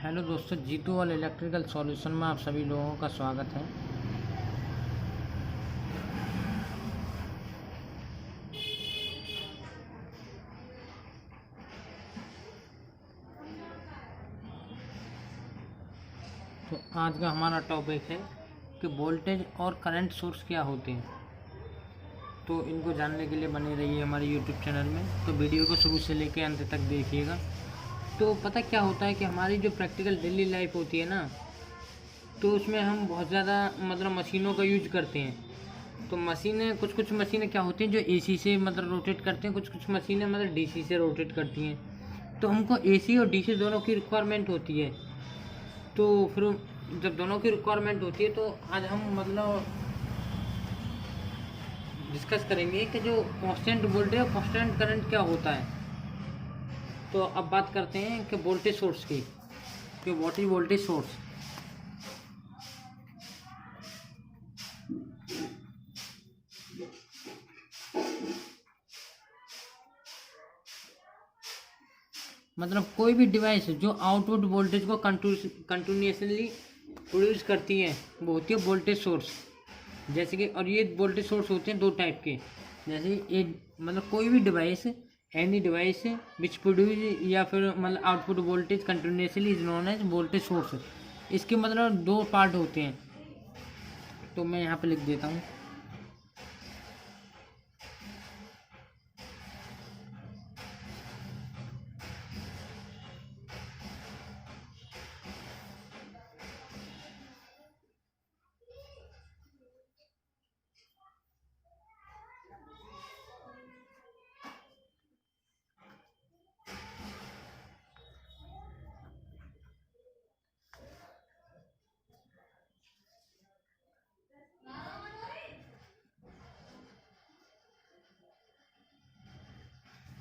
Hello दोस्तों, जीतू वाल electrical solution में आप सभी लोगों का स्वागत है। तो आज का हमारा टॉपिक है कि वोल्टेज और करंट सोर्स क्या होते हैं। तो इनको जानने के लिए बने रहिए हमारे यूट्यूब चैनल में। तो वीडियो को शुरू से लेकर अंत तक देखिएगा। तो पता क्या होता है कि हमारी जो प्रैक्टिकल डेली लाइफ होती है ना, तो उसमें हम बहुत ज़्यादा मशीनों का यूज करते हैं। तो मशीनें कुछ मशीनें क्या होती हैं जो एसी से रोटेट करते हैं, कुछ मशीनें डीसी से रोटेट करती हैं। तो हमको एसी और डीसी दोनों की रिक्वायरमेंट होती है। तो फिर जब दोनों की रिक्वायरमेंट होती है तो आज हम डिस्कस करेंगे कि जो कांस्टेंट वोल्टेज और कांस्टेंट करंट क्या होता है। तो अब बात करते हैं कि वोल्टेज सोर्स की, कि व्हाट इज वोल्टेज सोर्स। कोई भी डिवाइस जो आउटपुट वोल्टेज को कंटिन्यूसली प्रोड्यूस करती है वो होती है वोल्टेज सोर्स। जैसे कि और ये वोल्टेज सोर्स होते हैं दो टाइप के। जैसे ये कोई भी device, any device which produce या फिर output voltage continuously is known as voltage source. इसके दो पार्ट होते हैं। तो मैं यहाँ पे लिख देता हूँ।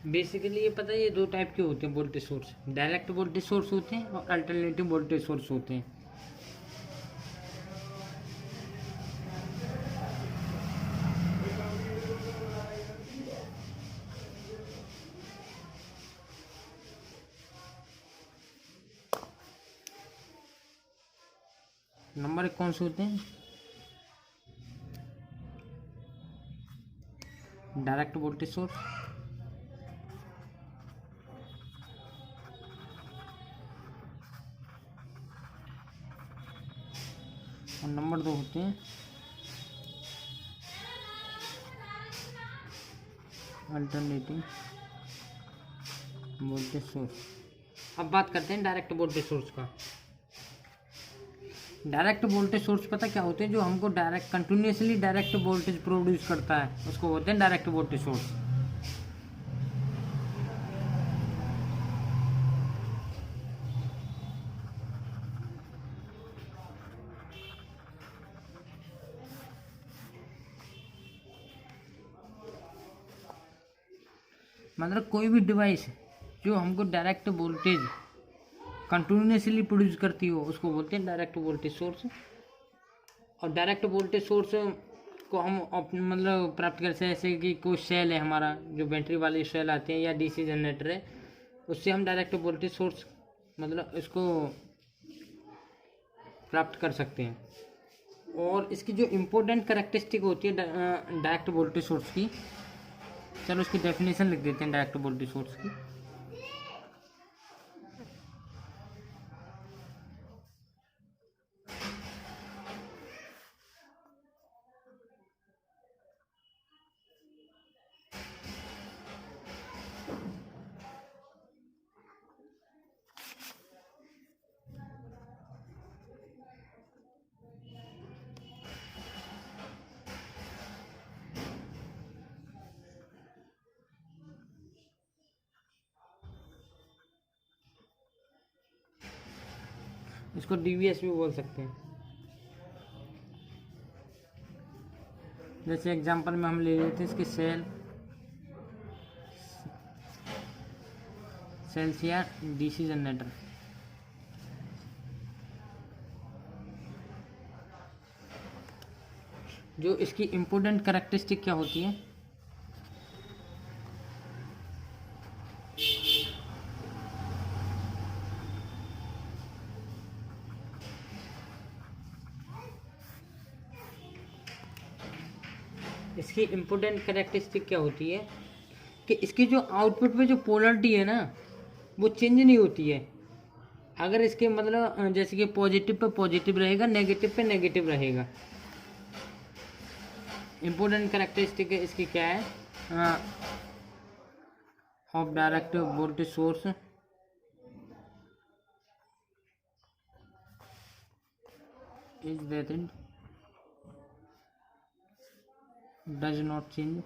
बेसिकली ये पता है, ये दो टाइप के होते हैं voltage source. Direct voltage source होते हैं और अल्टरनेटिव वोल्टेज सोर्स होते हैं। नंबर एक कौन से होते हैं? Direct voltage source. और नंबर दो होते हैं अल्टरनेटिव वोल्टेज सोर्स। अब बात करते हैं डायरेक्ट वोल्टेज सोर्स का। डायरेक्ट वोल्टेज सोर्स पता क्या होते हैं? जो हमको direct continuously direct voltage produce करता है उसको बोलते हैं डायरेक्ट वोल्टेज सोर्स। कोई भी डिवाइस जो हमको डायरेक्ट वोल्टेज कंटिन्यूसली प्रोड्यूस करती हो उसको बोलते हैं डायरेक्ट वोल्टेज सोर्स। और डायरेक्ट वोल्टेज सोर्स को हम प्राप्त कर सकते हैं, जैसे कि कोई सेल है हमारा, जो बैटरी वाले सेल आते हैं या डीसी जनरेटर है, उससे हम डायरेक्ट वोल्टेज सोर्स इसको प्राप्त कर सकते हैं। और इसकी जो इम्पोर्टेंट कैरेक्टरिस्टिक होती है डायरेक्ट वोल्टेज सोर्स की, चलो उसकी डेफिनेशन लिख देते हैं डायरेक्ट वोल्टेज सोर्स की। इसको डीवीएस भी बोल सकते हैं। जैसे एग्जांपल में हम ले लेते हैं इसके सेल्स या डीसी जनरेटर। जो इसकी इम्पोर्टेंट कैरेक्टरिस्टिक क्या होती है? इसकी इम्पोर्टेंट कैरेक्टरिस्टिक क्या होती है कि इसकी जो आउटपुट में जो पोलरिटी है ना वो चेंज नहीं होती है। अगर इसके मतलब जैसे कि पॉजिटिव पे पॉजिटिव रहेगा, नेगेटिव पे नेगेटिव रहेगा। इम्पोर्टेंट कैरेक्टरिस्टिक इसकी क्या है of direct voltage source is that it does not change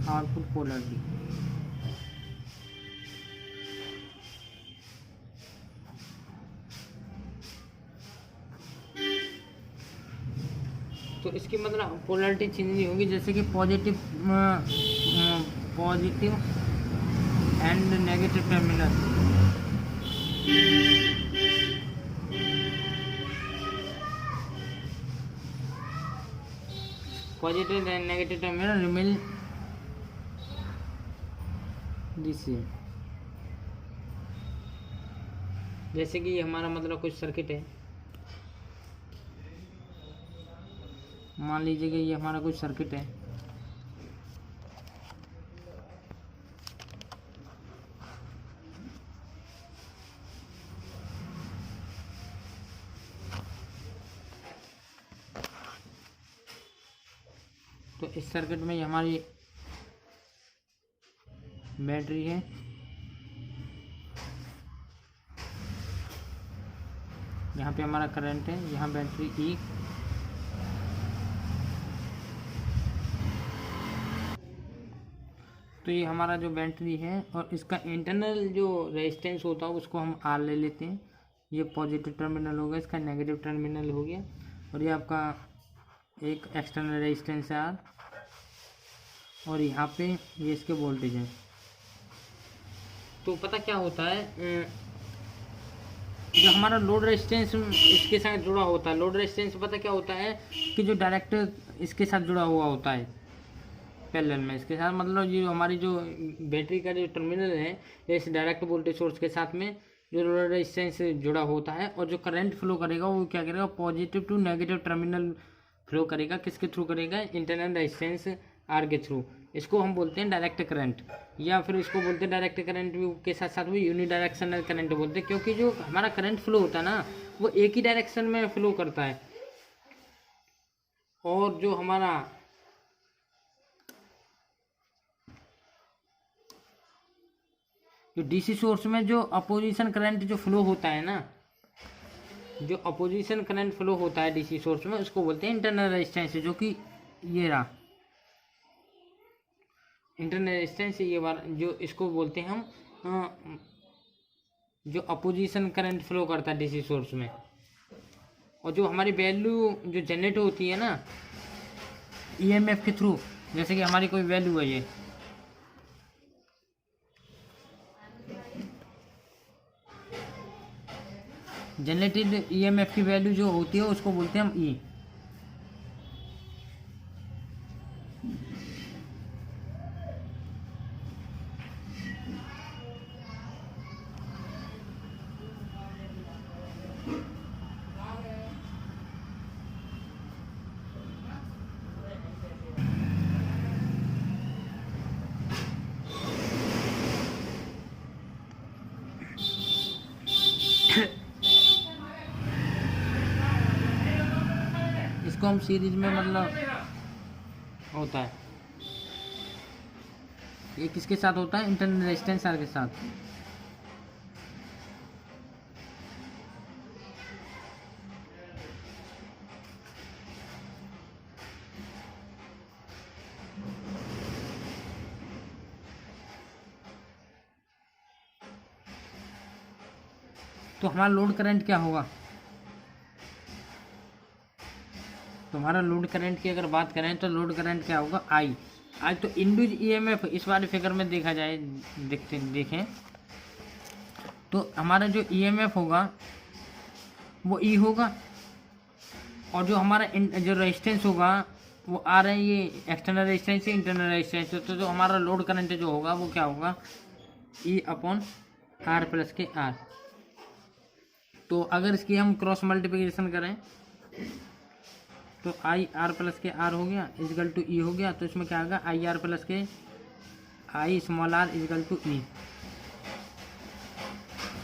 output polarity। तो इसकी मतलब पोलरिटी चेंज नहीं होगी, जैसे कि positive and negative terminal. Positive and negative terminal remain the same. जैसे कि ये हमारा मतलब कुछ सर्किट है, मान लीजिए कि ये हमारा कुछ सर्किट है। तो इस सर्किट में ये हमारी बैटरी है, यहाँ पे हमारा करंट है, यहाँ बैटरी ई। तो ये हमारा जो बैटरी है और इसका इंटरनल जो रेजिस्टेंस होता है उसको हम आर ले लेते हैं। ये पॉजिटिव टर्मिनल हो गया, इसका नेगेटिव टर्मिनल हो गया, और ये आपका एक एक्सटर्नल रेजिस्टेंस है आर, और यहाँ पे ये इसके वोल्टेज है। तो पता क्या होता है, जो हमारा लोड रेजिस्टेंस इसके साथ जुड़ा होता है, लोड रेजिस्टेंस पता क्या होता है कि जो डायरेक्ट इसके साथ जुड़ा हुआ होता है पैरेलल में इसके साथ, मतलब ये हमारी जो बैटरी का जो टर्मिनल है इस डायरेक्ट वोल्टेज सोर्स के साथ में जो लोड रेजिस्टेंस जुड़ा होता है, और जो करंट फ्लो करेगा वो क्या करेगा, positive to negative terminal flow करेगा। किसके थ्रू करेगा, इंटरनल रेजिस्टेंस आर के थ्रू। इसको हम बोलते हैं डायरेक्ट करंट, या फिर इसको बोलते हैं डायरेक्ट करंट के साथ साथ वो यूनिडायरेक्शनल करंट बोलते हैं, क्योंकि जो हमारा करंट फ्लो होता है ना वो एक ही डायरेक्शन में फ्लो करता है। और जो हमारा जो डीसी सोर्स में जो अपोजिशन करंट जो फ्लो होता है ना, जो अपोजिशन करंट फ्लो होता है डीसी सोर्स में, उसको बोलते हैं इंटरनल रेजिस्टेंस, जो कि ये रहा इंटरनल रेजिस्टेंस। ये बार जो इसको बोलते हैं हम जो अपोजिशन करंट फ्लो करता है डीसी सोर्स में। और जो हमारी वैल्यू जो जनरेट होती है ना ईएमएफ के थ्रू, जैसे कि हमारी कोई वैल्यू है, ये जनरेटेड ईएमएफ की वैल्यू जो होती है उसको बोलते हैं हम ई। इसको हम सीरीज में मतलब होता है, ये किसके साथ होता है, इंटरनल रेजिस्टेंस आर के साथ। तो हमारा लोड करंट क्या होगा, तो हमारा लोड करंट की अगर बात करें तो लोड करंट क्या होगा, आई। आज तो इंड्यूस ईएमएफ इस वाले फिगर में देखा जाए, देखें तो हमारा जो ईएमएफ होगा वो ई होगा, और जो हमारा जो रेजिस्टेंस होगा वो आ रहा है, ये एक्सटर्नल रेजिस्टेंस है इंटरनल रेजिस्टेंस। तो जो हमारा लोड करंट जो होगा वो क्या होगा, ई अपॉन आर प्लस के आर। तो अगर इसकी हम क्रॉस मल्टीप्लिकेशन करें तो आई आर प्लस के आर हो गया इजगल टू ई हो गया। तो इसमें क्या आएगा आई आर प्लस के I small R is equal to E.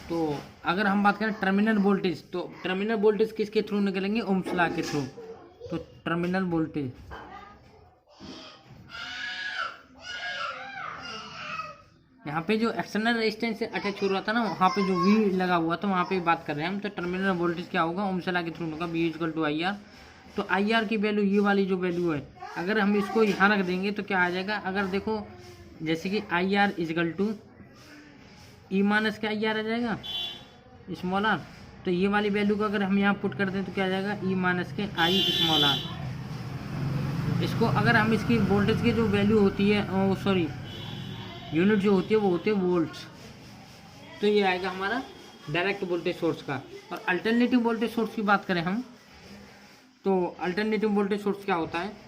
तो अगर हम बात करें टर्मिनल वोल्टेज, तो टर्मिनल वोल्टेज किसके थ्रू निकलेंगे? ओम्स लॉ के थ्रू। तो टर्मिनल वोल्टेज यहाँ पे जो एक्सटर्नल रेजिस्टेंस से अटैच हो रहा था ना, वहाँ पे जो वी लगा हुआ था वहाँ पे बात कर रहे हैं हम। तो टर्मिनल वोल्टेज क्या होगा? ओम्स लॉ के थ्रू होगा V equal to I R. तो आई आर की वैल्यू ये वाली जो वैल्यू है, अगर हम इसको यहाँ रख देंगे तो क्या आ जाएगा? अगर देखो जैसे कि I R is equal to E minus के आई आर आ जाएगा स्मॉल आर। तो ये वाली वैल्यू को अगर हम यहाँ पुट कर दें तो क्या आ जाएगा? ई माइनस के आई स्मॉल आर। इसको अगर हम इसकी वोल्टेज की जो वैल्यू होती है, सॉरी यूनिट जो होती है वो होती है वोल्ट्स। तो ये आएगा हमारा डायरेक्ट वोल्टेज सोर्स का। और अल्टरनेटिव वोल्टेज सोर्स की बात करें हम, तो अल्टरनेटिव वोल्टेज सोर्स क्या होता है?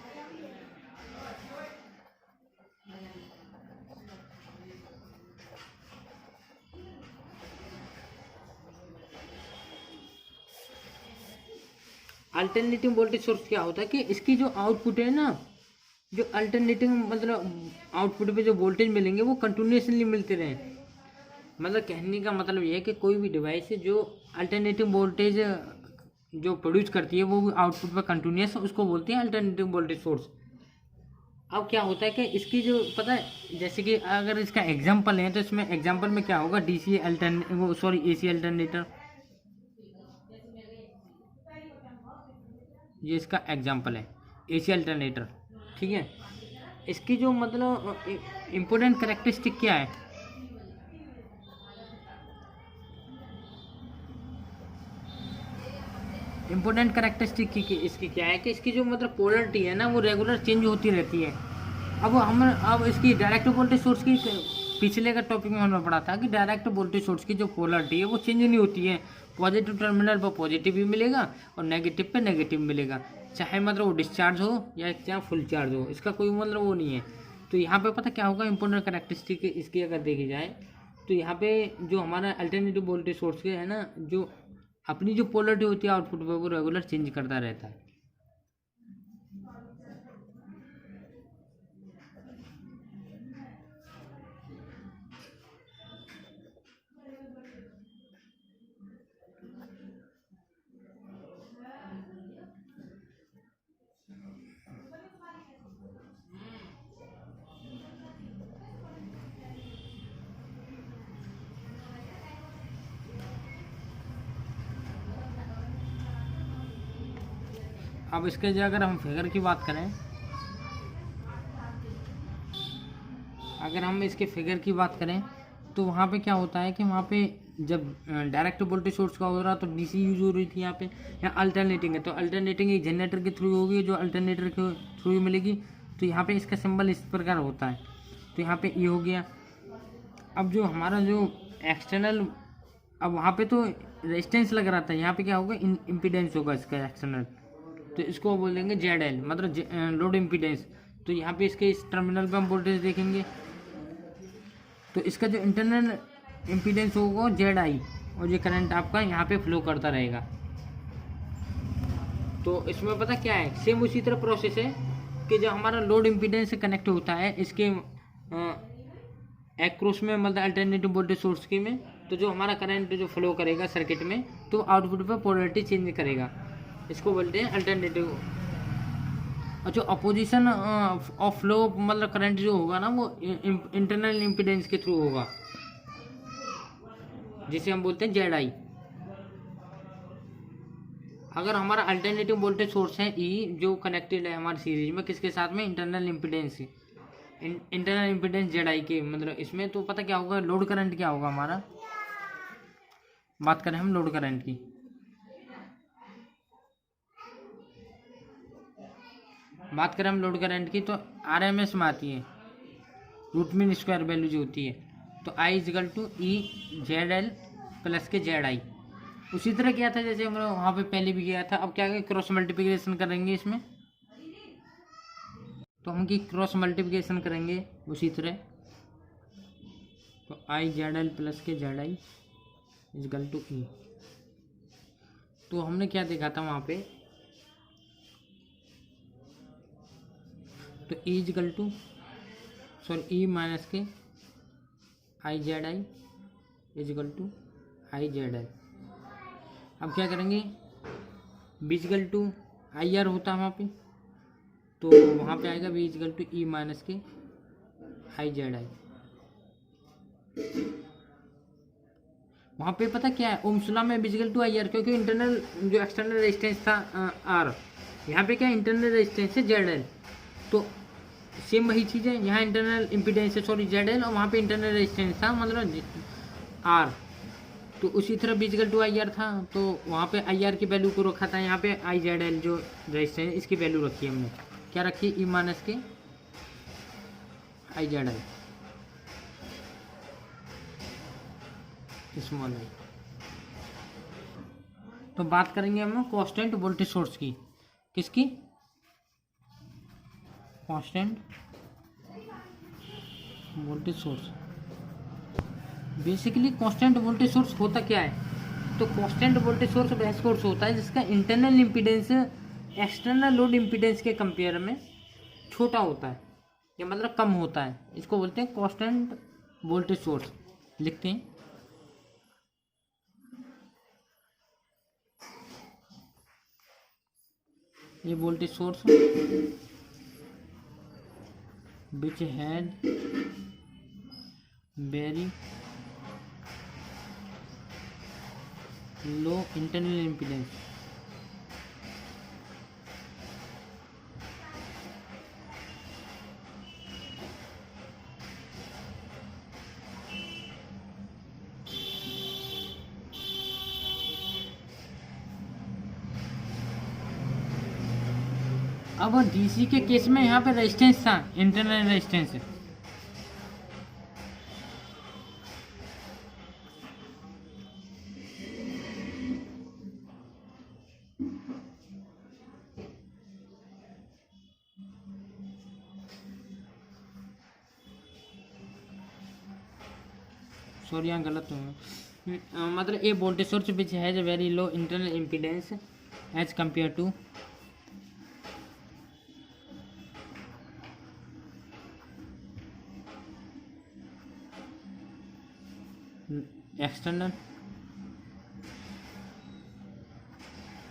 अल्टरनेटिव वोल्टेज सोर्स क्या होता है कि इसकी जो आउटपुट है ना, जो अल्टरनेटिव मतलब आउटपुट पे जो वोल्टेज मिलेंगे वो कंटिन्यूसली मिलते रहे। मतलब कहने का मतलब ये है कि कोई भी डिवाइस है जो अल्टरनेटिव वोल्टेज जो प्रोड्यूस करती है वो आउटपुट पर कंटिन्यूस, उसको बोलते हैं अल्टरनेटिव वोल्टेज सोर्स। अब क्या होता है कि इसकी जो पता है, जैसे कि अगर इसका एग्जांपल है तो इसमें एग्जांपल में क्या होगा? DC alternate sorry AC alternator, ये इसका एग्जांपल है एसी अल्टरनेटर। ठीक है, इसकी जो मतलब इम्पोर्टेंट करेक्टरिस्टिक क्या है? इम्पोर्टेंट करेक्टरिस्टिक की इसकी क्या है कि इसकी जो मतलब पोलरिटी है ना वो रेगुलर चेंज होती रहती है। अब इसकी डायरेक्ट वोल्टेज सोर्स की पिछले का टॉपिक में हमने पढ़ा था कि डायरेक्ट वोल्टेज सोर्स की जो पोलरिटी है वो चेंज नहीं होती है। पॉजिटिव टर्मिनल पर पॉजिटिव भी मिलेगा और नेगेटिव पे नेगेटिव मिलेगा, चाहे मतलब वो डिस्चार्ज हो या चाहे फुल चार्ज हो, इसका कोई मतलब वो नहीं है। तो यहाँ पे पता क्या होगा? इंपोर्टेंट करेक्टरिस्टिक इसकी अगर देखी जाए तो यहाँ पे जो हमारा अल्टरनेटिव वोल्टेज सोर्स के है ना, जो अपनी जो पोलरिटी होती है आउटपुट पे वो रेगुलर चेंज करता रहता है। अब इसके जो अगर हम फिगर की बात करें, अगर हम इसके फिगर की बात करें तो वहाँ पे क्या होता है कि वहाँ पे जब डायरेक्ट वोल्टेज सोर्स का हो रहा तो डीसी यूज हो रही थी यहाँ पे, यहाँ अल्टरनेटिंग है तो अल्टरनेटिंग एक जनरेटर के थ्रू होगी जो अल्टरनेटर के थ्रू मिलेगी। तो यहाँ पे इसका सिंबल इस प्रकार होता है। तो यहाँ पे ये हो गया। अब जो हमारा जो एक्सटर्नल, अब वहाँ पे तो रेजिस्टेंस लग रहा था, यहाँ पे क्या होगा? इम्पीडेंस होगा इसका एक्सटर्नल। तो इसको बोलेंगे ZL मतलब लोड इम्पीडेंस। तो यहाँ पे इसके इस टर्मिनल पे हम वोल्टेज देखेंगे तो इसका जो इंटरनल इम्पीडेंस होगा ZI, और ये करंट आपका यहाँ पे फ्लो करता रहेगा। तो इसमें पता क्या है? सेम उसी तरह प्रोसेस है कि जब हमारा लोड इम्पीडेंस से कनेक्ट होता है इसके एक्रोस में मतलब अल्टरनेटिव वोल्टेज सोर्स की में, तो जो हमारा करंट जो फ्लो करेगा सर्किट में तो आउटपुट पर पोलरिटी चेंज करेगा, इसको बोलते हैं अल्टरनेटिव। और जो अपोजिशन ऑफ फ्लो मतलब करंट जो होगा ना वो इंटरनल इम्पीडेंस के थ्रू होगा, जिसे हम बोलते हैं ZI। अगर हमारा अल्टरनेटिव वोल्टेज सोर्स है E जो कनेक्टेड है हमारे सीरीज में किसके साथ में? Internal impedance, internal impedance ZI के मतलब इसमें, तो पता क्या होगा? लोड करंट क्या होगा हमारा? बात करें हम लोड करंट की, बात करें हम लोड करंट की तो RMS में आती है रूट मीन स्क्वायर वैल्यू जो होती है। तो I equal to E ZL plus के ZI। उसी तरह किया था जैसे हम वहाँ पे पहले भी किया था। अब क्या क्रॉस मल्टीप्लिकेशन करेंगे इसमें, तो हम की क्रॉस मल्टीप्लिकेशन करेंगे उसी तरह। तो I ZL प्लस के ZI इजकल टू E। तो हमने क्या देखा था वहाँ पे तो E equal to E minus के I Z I equal to I Z I. अब क्या करेंगे, B equal to I R होता है वहाँ पे, तो वहाँ पे आएगा B equal to E minus के आई जेड आई। वहाँ पे पता क्या है, ओम्स लॉ में B equal to I are, क्योंकि इंटरनल जो एक्सटर्नल रेजिस्टेंस था आर, यहाँ पे क्या इंटरनल रेजिस्टेंस है जेड एल, तो सेम वही चीज़ है, यहाँ इंटरनल इम्पीडेंस है सॉरी जेड एल, और वहाँ पे इंटरनल रेजिस्टेंस था मतलब आर, तो उसी तरह B equal to I R था, तो वहाँ पे आई आर की वैल्यू को रखा था, यहाँ पे आई जेड एल जो रेजिस्टेंस इसकी वैल्यू रखी है हमने, क्या रखी है, ई माइनस के I Z I small I. तो बात करेंगे हम कांस्टेंट वोल्टेज सोर्स की, किसकी, constant voltage source. Basically constant voltage source होता क्या है, तो कांस्टेंट वोल्टेज सोर्स वह सोर्स होता है जिसका internal impedance external load impedance के कंपेयर में छोटा होता है, या मतलब कम होता है, इसको बोलते हैं कांस्टेंट वोल्टेज सोर्स। लिखते हैं, ये voltage source which has very low internal impedance, अब डीसी के केस में यहाँ पे रेजिस्टेंस था, इंटरनल रेजिस्टेंस, सॉरी यहाँ गलत हूँ, मतलब a voltage source which has a very low internal impedance as compare to external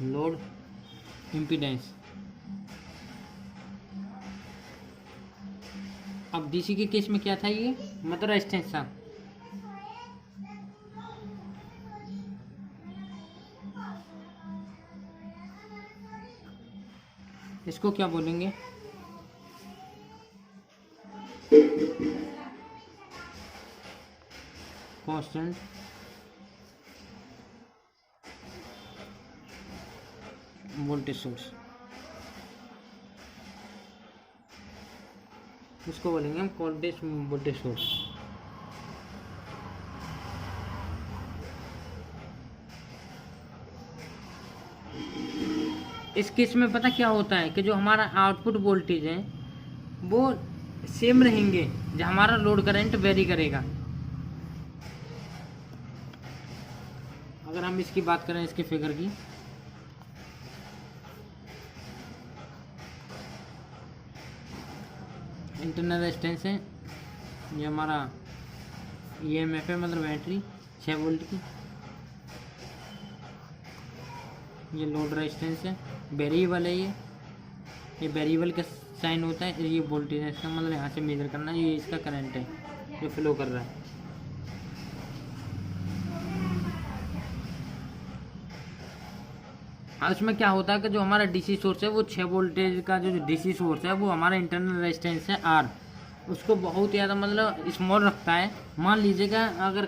load impedance. अब डीसी के केस में क्या था, ये मतलब रेजिस्टेंस था, इसको क्या बोलेंगे, कांस्टेंट वोल्टेज सोर्स, इसको बोलेंगे हम कांस्टेंट वोल्टेज सोर्स। इस केस में पता क्या होता है कि जो हमारा आउटपुट वोल्टेज है वो सेम रहेंगे, जो हमारा लोड करंट वेरी करेगा। अगर हम इसकी बात करें, इसके फिगर की, इंटरनल रेजिस्टेंस है, ये हमारा ईएमएफ है मतलब बैटरी 6 वोल्ट की, ये लोड रेजिस्टेंस है, वेरिएबल है, ये वेरिएबल का साइन होता है, ये वोल्टेज है, इसका मतलब यहाँ से मेजर करना, ये इसका करंट है जो फ्लो कर रहा है। हाँ, इसमें क्या होता है कि जो हमारा डीसी सोर्स है वो 6 वोल्टेज का जो डीसी सोर्स है वो हमारा इंटरनल रेजिस्टेंस है आर, उसको बहुत ज़्यादा मतलब स्मॉल रखता है। मान लीजिएगा अगर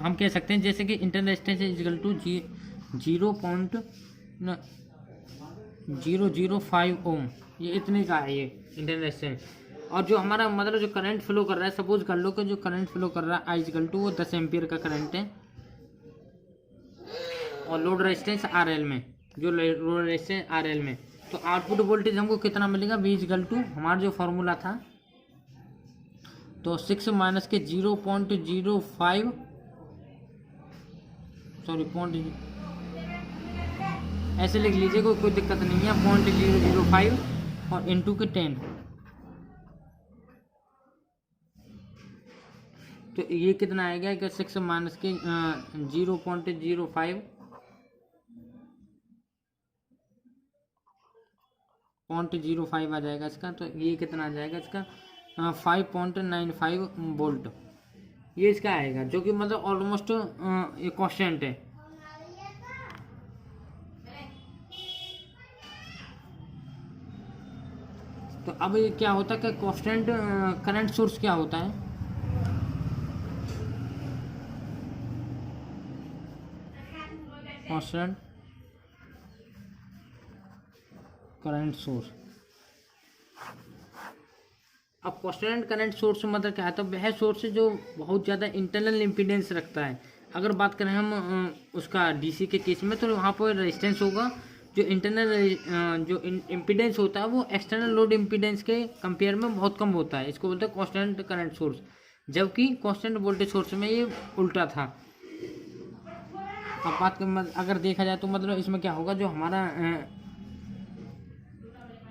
हम कह सकते हैं जैसे कि इंटरनल रेजिस्टेंस इक्वल टू 0.005 ओम, ये इतने का है ये इंटरनल रेजिस्टेंस। और जो हमारा मतलब जो करंट फ्लो कर रहा है, सपोज कर लो कि जो करंट फ्लो कर रहा है आई इक्वल टू वो 10 एम्पियर का करंट है, और लोड रेजिस्टेंस आर एल में, जो लोड रेजिस्टेंस आर एल में, तो आउटपुट वोल्टेज हमको कितना मिलेगा, V इक्वल टू हमारा जो फार्मूला था तो 6 माइनस के 0.05 सॉरी ऐसे लिख लीजिए, कोई दिक्कत नहीं है, 0.005 और इंटू के 10, तो ये कितना आएगा कि 6 माइनस के 0.05 आ जाएगा इसका। तो ये कितना आ जाएगा इसका 5.95 वोल्ट, ये इसका आएगा, जो कि मतलब ऑलमोस्ट ये कांस्टेंट है। तो अब ये क्या होता है कि कांस्टेंट करंट सोर्स क्या होता है, कांस्टेंट करंट सोर्स। अब कांस्टेंट करंट सोर्स मतलब क्या है, तो वह सोर्स है जो बहुत ज़्यादा इंटरनल इम्पीडेंस रखता है। अगर बात करें हम उसका डीसी के केस में, तो वहाँ पर रेजिस्टेंस होगा, जो इंटरनल जो इम्पीडेंस होता है वो एक्सटर्नल लोड इम्पीडेंस के कंपेयर में बहुत कम होता है। इसको बोलते हैं कांस्टेंट करंट सोर्स, जबकि कांस्टेंट वोल्टेज सोर्स में ये उल्टा था। अब बात कर अगर देखा जाए तो मतलब इसमें क्या होगा, जो हमारा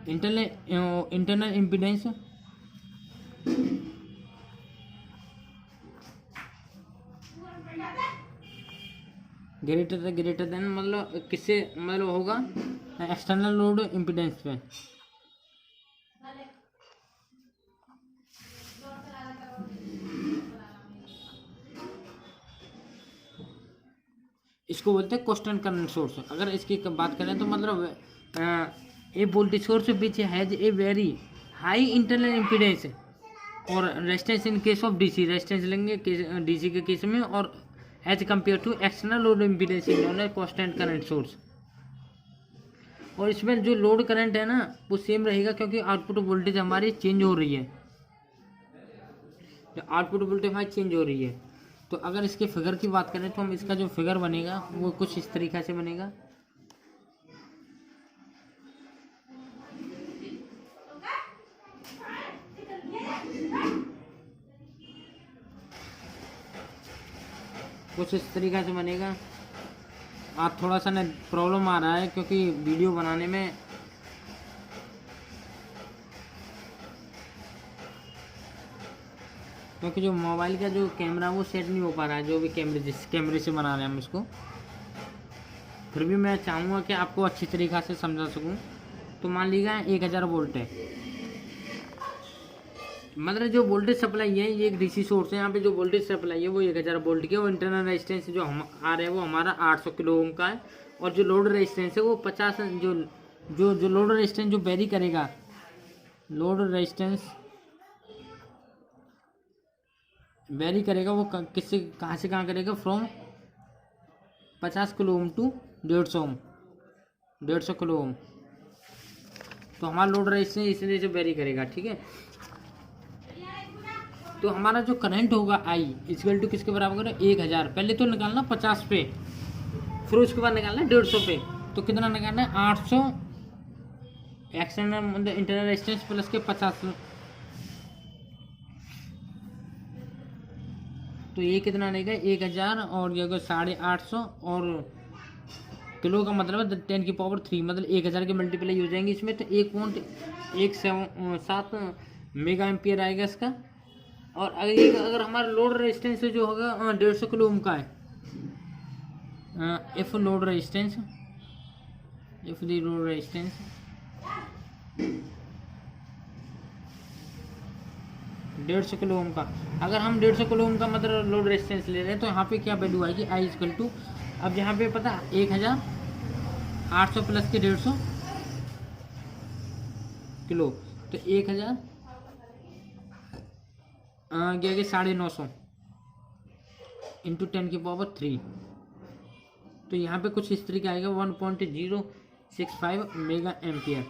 इंटरनल इम्पीडेंस ग्रेटर देन मतलब किससे मतलब होगा, एक्सटर्नल लोड इम्पीडेंस पे। इसको बोलते हैं कांस्टेंट करंट सोर्स। अगर इसकी बात करें तो मतलब a voltage source which has a very high internal impedance और resistance in case of DC, resistance लेंगे डीसी के केस में, और as compare to external load impedance इन्होंने कांस्टेंट करंट सोर्स। और इसमें जो लोड करंट है ना वो सेम रहेगा, क्योंकि आउटपुट वोल्टेज हमारी चेंज हो रही है, आउटपुट वोल्टेज हमारी चेंज हो रही है। तो अगर इसके फिगर की बात करें तो हम इसका जो फिगर बनेगा वो कुछ इस तरीक़ा से बनेगा। कुछ इस तरीक़ा से बनेगा। आज थोड़ा सा ना प्रॉब्लम आ रहा है क्योंकि वीडियो बनाने में क्योंकि जो मोबाइल का जो कैमरा वो सेट नहीं हो पा रहा है, जो भी कैमरे जिस कैमरे से बना रहे हैं हम इसको। फिर भी मैं चाहूँगा कि आपको अच्छी तरीक़ा से समझा सकूँ। तो मान लीजिए 1000 वोल्ट है, मतलब जो वोल्टेज सप्लाई है ये एक डीसी सोर्स है। यहाँ पे जो वोल्टेज सप्लाई है वो 1000 वोल्ट की है। और इंटरनल रेजिस्टेंस जो हम आ रहे हैं वो हमारा 800 किलो ओम का है। और जो लोड रेजिस्टेंस है वो 50, जो लोड रेजिस्टेंस जो वेरी करेगा, लोड रेजिस्टेंस वेरी करेगा वो किससे कहाँ से कहाँ करेगा, from 50 kilo ohm to 150 ohm, 150 kilo ohm. तो हमारा लोड रेजिस्टेंस इसलिए जो वेरी करेगा, ठीक है। तो हमारा जो करंट होगा आई इक्वल टू किसके बराबर है, 1000। पहले तो निकालना 50 पे, फिर उसके बाद निकालना 150 पे। तो कितना निकालना है, 800 एक्सटर्नल मतलब इंटरनल रेजिस्टेंस प्लस के 50। तो ये कितना रहेगा 1000 और ये 850 और किलो का मतलब है 10 की पावर 3, मतलब 1000 के मल्टीप्लाई हो जाएंगे इसमें। तो 1.177 मेगा एम्पियर आएगा इसका। और अगर हमारा लोड रेजिस्टेंस जो होगा 150 किलो ओम का है, इफ लोड रेजिस्टेंस 150 किलो ओम का, अगर हम 150 किलो ओम का मतलब लोड रेजिस्टेंस ले रहे हैं, तो यहाँ पे क्या वैल्यू आएगी, आई इक्वल टू, अब यहाँ पे पता 1800 प्लस के 150 किलो, तो 1000 क्या 950 इंटू 10 की पावर 3। तो यहाँ पे कुछ इस तरीके आएगा 1.065 मेगा एम्पियर।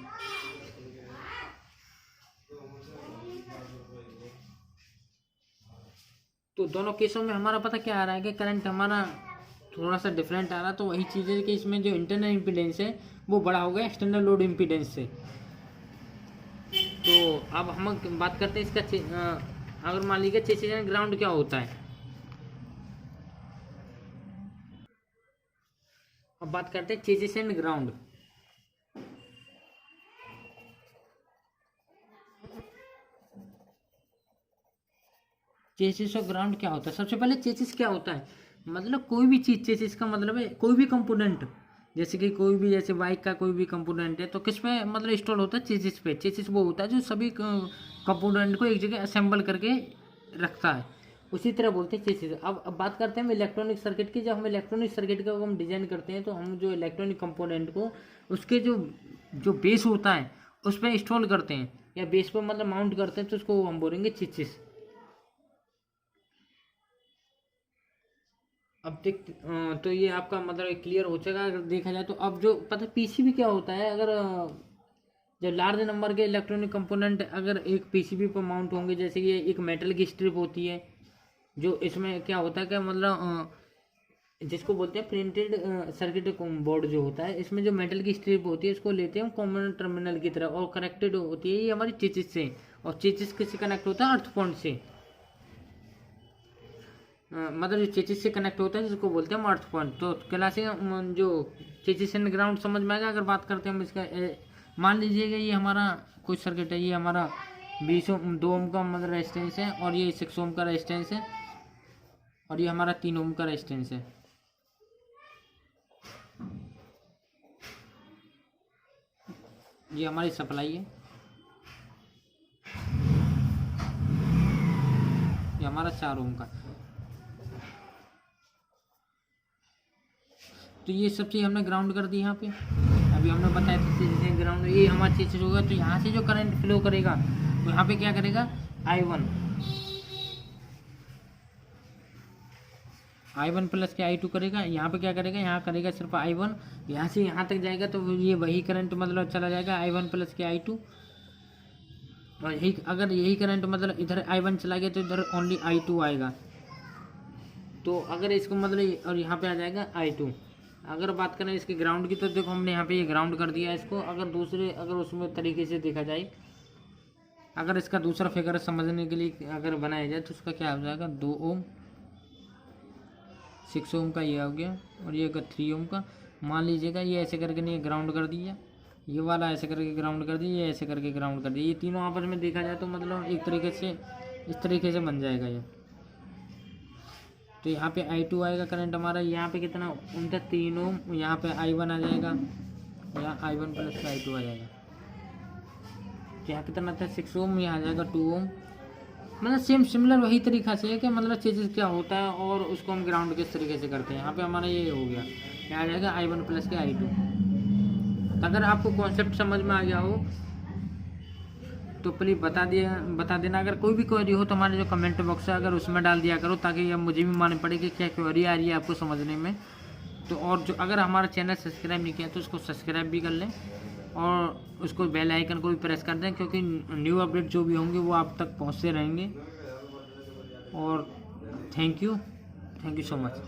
तो दोनों केसों में हमारा पता क्या आ रहा है कि करंट हमारा थोड़ा सा डिफरेंट आ रहा है। तो वही चीज़ है कि इसमें जो इंटरनल इम्पीडेंस है वो बड़ा होगा एक्सटर्नल लोड इम्पीडेंस से। तो अब हम बात करते हैं इसका अगर मान लीजिए चेसिस एंड ग्राउंड क्या होता है। अब बात करते हैं चेसिस एंड ग्राउंड। चेसिस और ग्राउंड क्या होता है? सबसे पहले चेसिस क्या होता है, मतलब कोई भी चीज़, चेसिस का मतलब है कोई भी कंपोनेंट, जैसे कि कोई भी, जैसे बाइक का कोई भी कंपोनेंट है तो किस पे मतलब इंस्टॉल होता है? चेसिस पे। चेसिस वो होता है जो सभी कंपोनेंट को एक जगह असेंबल करके रखता है, उसी तरह बोलते हैं चेसिस। अब बात करते हैं हम इलेक्ट्रॉनिक सर्किट की। जब हम इलेक्ट्रॉनिक सर्किट का हम डिजाइन करते हैं तो हम जो इलेक्ट्रॉनिक कंपोनेंट को उसके जो बेस होता है उस पर इंस्टॉल करते हैं, या बेस पर मतलब माउंट करते हैं, तो उसको हम बोलेंगे चेसिस। अब देख, तो ये आपका मतलब क्लियर हो जाएगा अगर देखा जाए तो। अब जो पता है पीसीबी क्या होता है, अगर जब लार्ज नंबर के इलेक्ट्रॉनिक कंपोनेंट अगर एक पीसीबी पर माउंट होंगे, जैसे कि एक मेटल की स्ट्रिप होती है, जो इसमें क्या होता है कि मतलब जिसको बोलते हैं प्रिंटेड सर्किट बोर्ड जो होता है, इसमें जो मेटल की स्ट्रिप होती है इसको लेते हैं कॉमन टर्मिनल की तरह, और कनेक्टेड होती है ये हमारी चेसिस से, और चेसिस किससे कनेक्ट होता है? अर्थ पॉइंट से। मतलब जो चेसिस से कनेक्ट होता है जिसको बोलते हैं हम अर्थ पॉइंट। तो क्लासिक जो चेसिस एंड ग्राउंड समझ में आएगा। अगर बात करते हैं हम इसका, मान लीजिएगा ये हमारा कोई सर्किट है, ये हमारा 2 ओम का मतलब रेजिस्टेंस है, और ये 6 ओम का रेजिस्टेंस है, और ये हमारा 3 ओम का रेजिस्टेंस है। ये हमारी सप्लाई है, ये हमारा 4 ओम का। तो ये सब चीज़ हमने ग्राउंड कर दी यहाँ पे। अभी हमने बताया था जैसे ग्राउंड, ये हमारा चीज होगा, तो यहाँ से जो करंट फ्लो करेगा तो यहाँ पे क्या करेगा? I1 प्लस के I2 करेगा। यहाँ पे क्या करेगा? यहाँ करेगा सिर्फ I1, यहाँ से यहाँ तक जाएगा तो ये वही करंट मतलब चला जाएगा I1 प्लस के I2। और यही अगर यही करंट मतलब इधर I1 चला गया तो इधर ओनली I2 आएगा। तो अगर इसको मतलब, और यहाँ पे आ जाएगा I2। अगर बात करें इसके ग्राउंड की तो देखो हमने यहाँ पे ये ग्राउंड कर दिया इसको। अगर उसमें तरीके से देखा जाए, अगर इसका दूसरा फिगर समझने के लिए अगर बनाया जाए तो उसका क्या हो जाएगा? 2 ओम, 6 ओम का ये हो गया, और ये 3 ओम का। मान लीजिएगा ये ऐसे करके नहीं ग्राउंड कर दिया, ये वाला ऐसे करके ग्राउंड कर दिया, ये ऐसे करके ग्राउंड कर दिया। ये तीनों आपस में देखा जाए तो मतलब एक तरीके से इस तरीके से बन जाएगा ये। तो यहाँ पे I2 आएगा करंट हमारा, यहाँ पे कितना? उनका 3 ओम, यहाँ पे I1 आ जाएगा, यहाँ I1 प्लस I2 आ जाएगा। तो यहाँ कितना था? 6 ओम, यहाँ आ जाएगा 2 ओम। मतलब सेम सिमिलर वही तरीका से है कि मतलब चीज़ क्या होता है और उसको हम ग्राउंड किस तरीके से करते हैं। यहाँ पे हमारा ये हो गया, यहाँ आ जाएगा I1 प्लस के I2। अगर आपको कॉन्सेप्ट समझ में आ गया हो तो प्लीज़ बता देना। अगर कोई भी क्वेरी हो तो हमारे जो कमेंट बॉक्स है अगर उसमें डाल दिया करो, ताकि अब मुझे भी मालूम पड़े कि क्या क्वेरी आ रही है आपको समझने में। तो और जो अगर हमारा चैनल सब्सक्राइब नहीं किया तो उसको सब्सक्राइब भी कर लें, और उसको बेल आइकन को भी प्रेस कर दें, क्योंकि न्यू अपडेट जो भी होंगे वो आप तक पहुँचते रहेंगे। और थैंक यू सो मच।